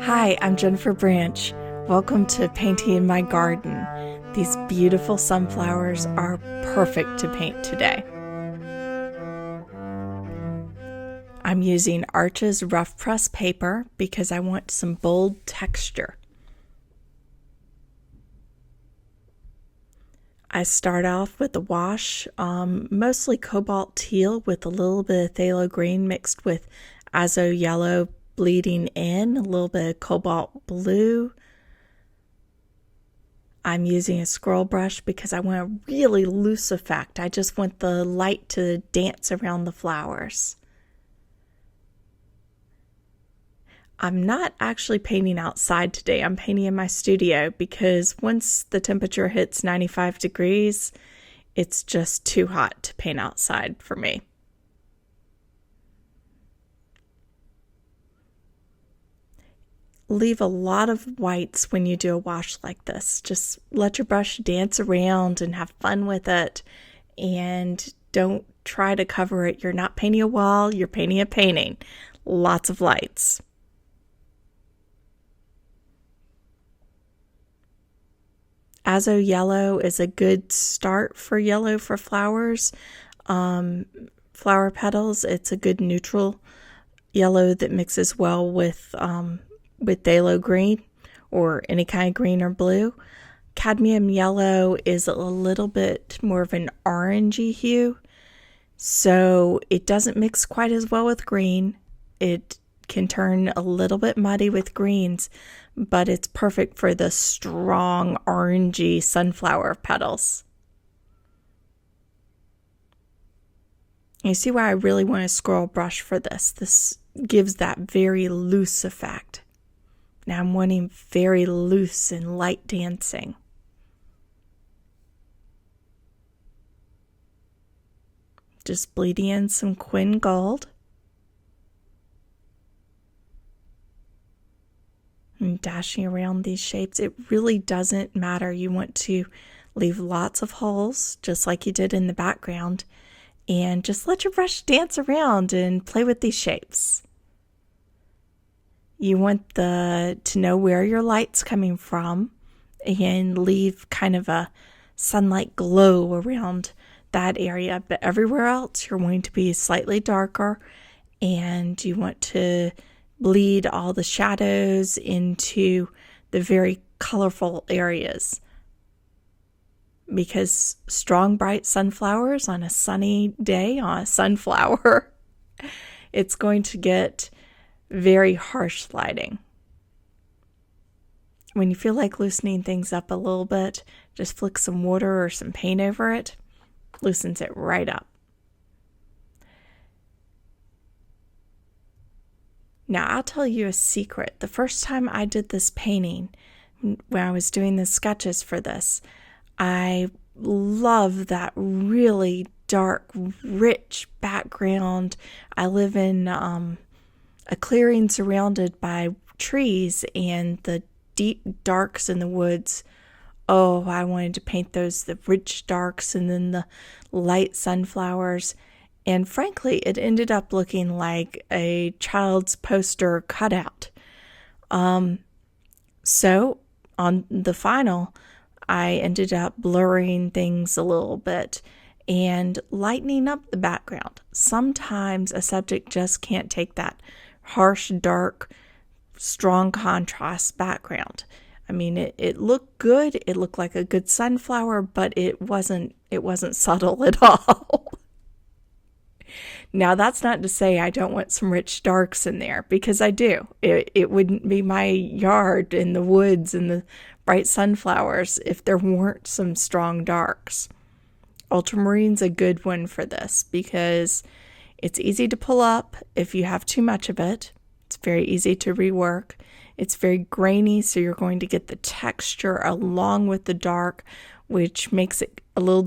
Hi, I'm Jennifer Branch. Welcome to Painting in My Garden. These beautiful sunflowers are perfect to paint today. I'm using Arches rough press paper because I want some bold texture. I start off with a wash, mostly Cobalt Teal with a little bit of Pthalo Green mixed with Azo Yellow bleeding in, a little bit of Cobalt Blue. I'm using a Squirrel brush because I want a really loose effect. I just want the light to dance around the flowers. I'm not actually painting outside today. I'm painting in my studio because once the temperature hits 95 degrees, it's just too hot to paint outside for me. Leave a lot of whites when you do a wash like this. Just let your brush dance around and have fun with it, and don't try to cover it. You're not painting a wall, you're painting a painting. Lots of lights. Azo Yellow is a good start for yellow for flowers. Flower petals, it's a good neutral yellow that mixes well with Pthalo Green or any kind of green or blue. Cadmium Yellow is a little bit more of an orangey hue, so it doesn't mix quite as well with green. It can turn a little bit muddy with greens, but it's perfect for the strong orangey sunflower petals. You see why I really want a Squirrel brush for this. This gives that very loose effect. Now I'm wanting very loose and light dancing. Just bleeding in some Quin Gold. And dashing around these shapes. It really doesn't matter. You want to leave lots of holes, just like you did in the background, and just let your brush dance around and play with these shapes. You want to know where your light's coming from and leave kind of a sunlight glow around that area, but everywhere else you're going to be slightly darker, and you want to bleed all the shadows into the very colorful areas, because strong bright sunflowers on a sunny day on a sunflower, it's going to get very harsh lighting. When you feel like loosening things up a little bit, just flick some water or some paint over it, loosens it right up. Now, I'll tell you a secret. The first time I did this painting, when I was doing the sketches for this, I love that really dark, rich background. I live in a clearing surrounded by trees, and the deep darks in the woods. Oh, I wanted to paint those, the rich darks and then the light sunflowers. And frankly, it ended up looking like a child's poster cutout. So on the final, I ended up blurring things a little bit and lightening up the background. Sometimes a subject just can't take that harsh, dark, strong contrast background. I mean, it looked good. It looked like a good sunflower, but it wasn't subtle at all. Now, that's not to say I don't want some rich darks in there, because I do. It wouldn't be my yard in the woods and the bright sunflowers if there weren't some strong darks. Ultramarine's a good one for this because it's easy to pull up if you have too much of it. It's very easy to rework. It's very grainy, so you're going to get the texture along with the dark, which makes it a little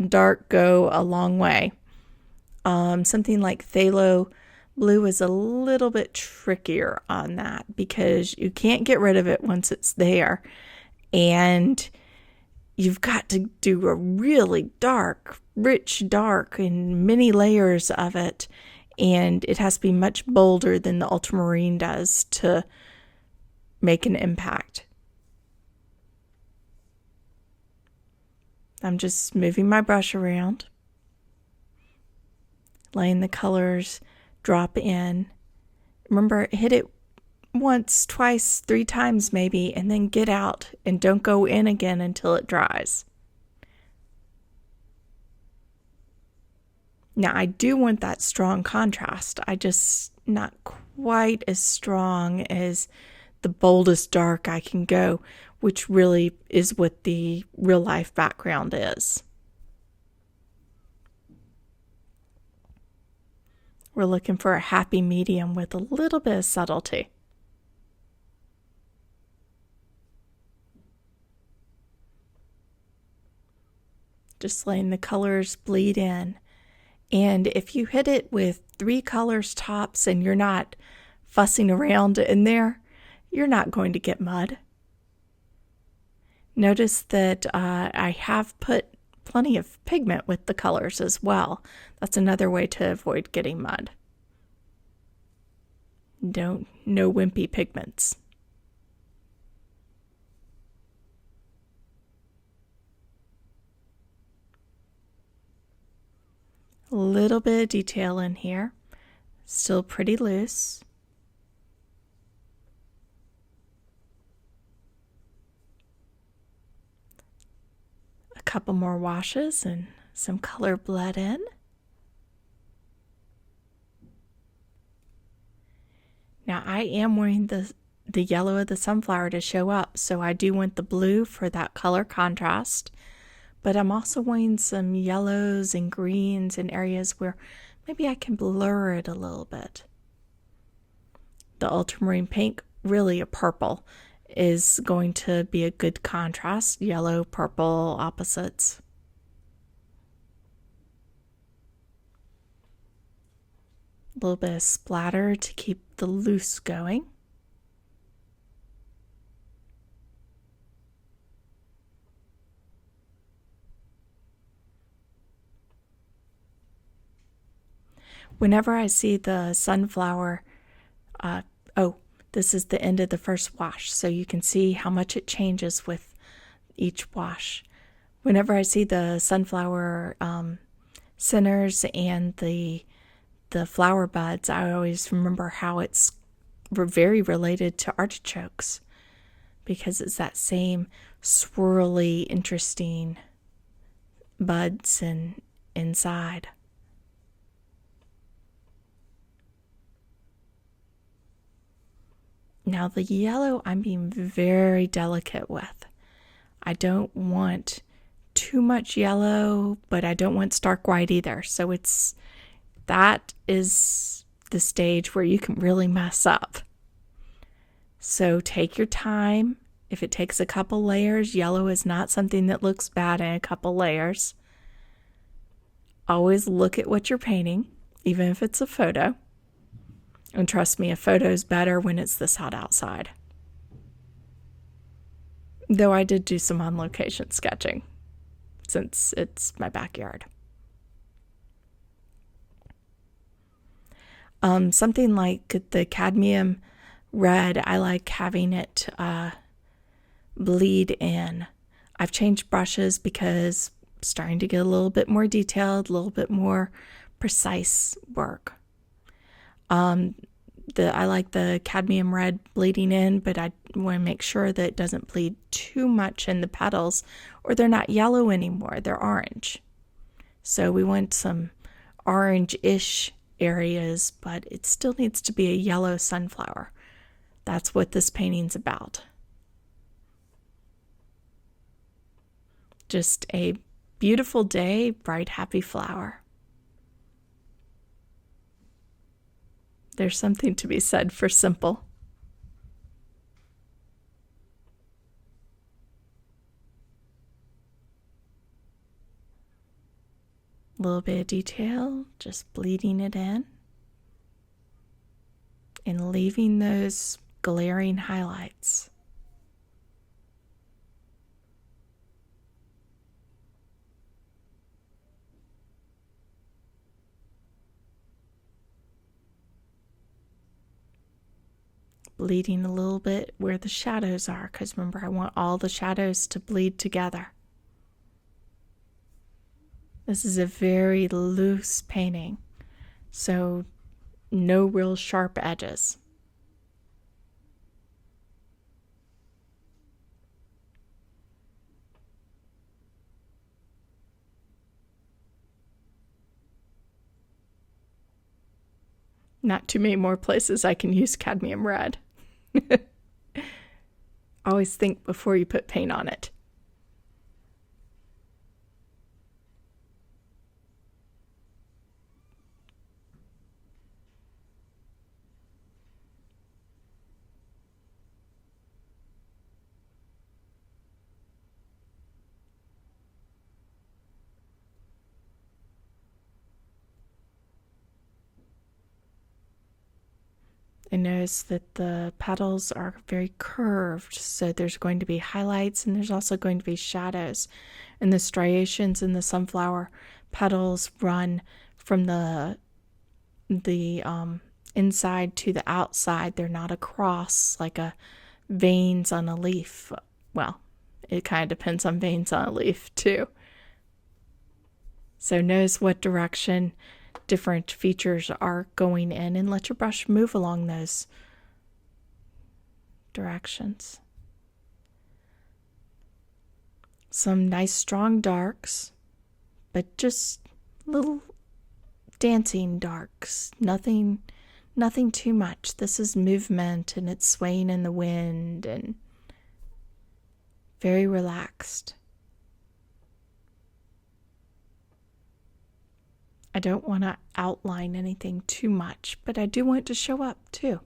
dark go a long way. Something like Phthalo Blue is a little bit trickier on that because you can't get rid of it once it's there. And you've got to do a really dark, rich dark and many layers of it. And it has to be much bolder than the ultramarine does to make an impact. I'm just moving my brush around, letting the colors drop in. Remember, hit it once, twice, 3 times maybe, and then get out and don't go in again until it dries. Now, I do want that strong contrast. I just not quite as strong as the boldest dark I can go, which really is what the real life background is. We're looking for a happy medium with a little bit of subtlety. Just letting the colors bleed in. And if you hit it with 3 colors tops and you're not fussing around in there, you're not going to get mud. Notice that I have put plenty of pigment with the colors as well. That's another way to avoid getting mud. No wimpy pigments. A little bit of detail in here. Still pretty loose. A couple more washes and some color bled in. Now I am wanting the yellow of the sunflower to show up, so I do want the blue for that color contrast, but I'm also wanting some yellows and greens in areas where maybe I can blur it a little bit. The Ultramarine Pink, really a purple, is going to be a good contrast. Yellow, purple, opposites. A little bit of splatter to keep the loose going. Whenever I see the sunflower, this is the end of the first wash, so you can see how much it changes with each wash. Whenever I see the sunflower centers and the flower buds, I always remember how it's very related to artichokes, because it's that same swirly, interesting buds and inside. Now the yellow I'm being very delicate with. I don't want too much yellow, but I don't want stark white either. So that is the stage where you can really mess up. So take your time. If it takes a couple layers, yellow is not something that looks bad in a couple layers. Always look at what you're painting, even if it's a photo. And trust me, a photo's better when it's this hot outside. Though I did do some on-location sketching, since it's my backyard. Something like the Cadmium Red, I like having it bleed in. I've changed brushes because I'm starting to get a little bit more detailed, a little bit more precise work. I like the Cadmium Red bleeding in, but I want to make sure that it doesn't bleed too much in the petals, or they're not yellow anymore, they're orange. So we want some orange-ish areas, but it still needs to be a yellow sunflower. That's what this painting's about. Just a beautiful day, bright, happy flower. There's something to be said for simple. A little bit of detail, just bleeding it in and leaving those glaring highlights. bleeding a little bit where the shadows are, because remember, I want all the shadows to bleed together. This is a very loose painting, so no real sharp edges. Not too many more places I can use Cadmium Red. Always think before you put paint on it. And notice that the petals are very curved, so there's going to be highlights and there's also going to be shadows. And the striations in the sunflower petals run from the inside to the outside. They're not across like a veins on a leaf. Well, it kind of depends on veins on a leaf too. So notice what direction different features are going in and let your brush move along those directions. Some nice strong darks, but just little dancing darks. Nothing too much. This is movement and it's swaying in the wind and very relaxed. I don't want to outline anything too much, but I do want it to show up too.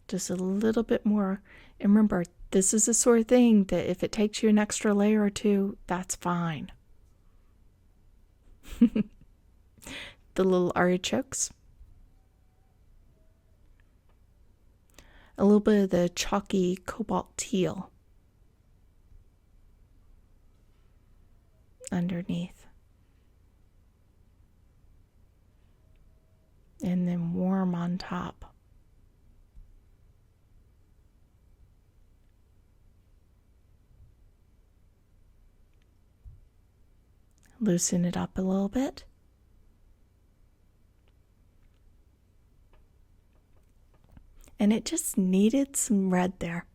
Just a little bit more. And remember, this is the sort of thing that if it takes you an extra layer or two, that's fine. The little artichokes. A little bit of the chalky Cobalt Teal underneath. And then warm on top. Loosen it up a little bit. And it just needed some red there.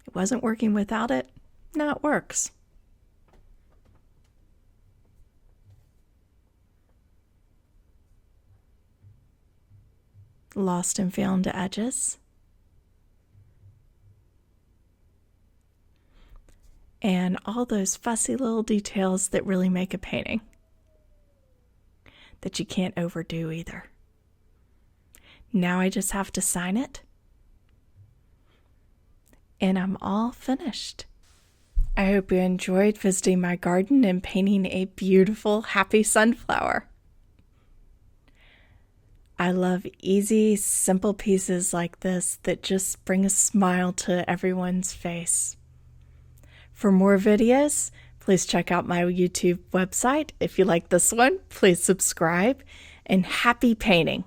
It wasn't working without it. Now it works. Lost and found edges. And all those fussy little details that really make a painting. That you can't overdo either. Now I just have to sign it. And I'm all finished. I hope you enjoyed visiting my garden and painting a beautiful, happy sunflower. I love easy, simple pieces like this that just bring a smile to everyone's face. For more videos, please check out my YouTube website. If you like this one, please subscribe. And happy painting!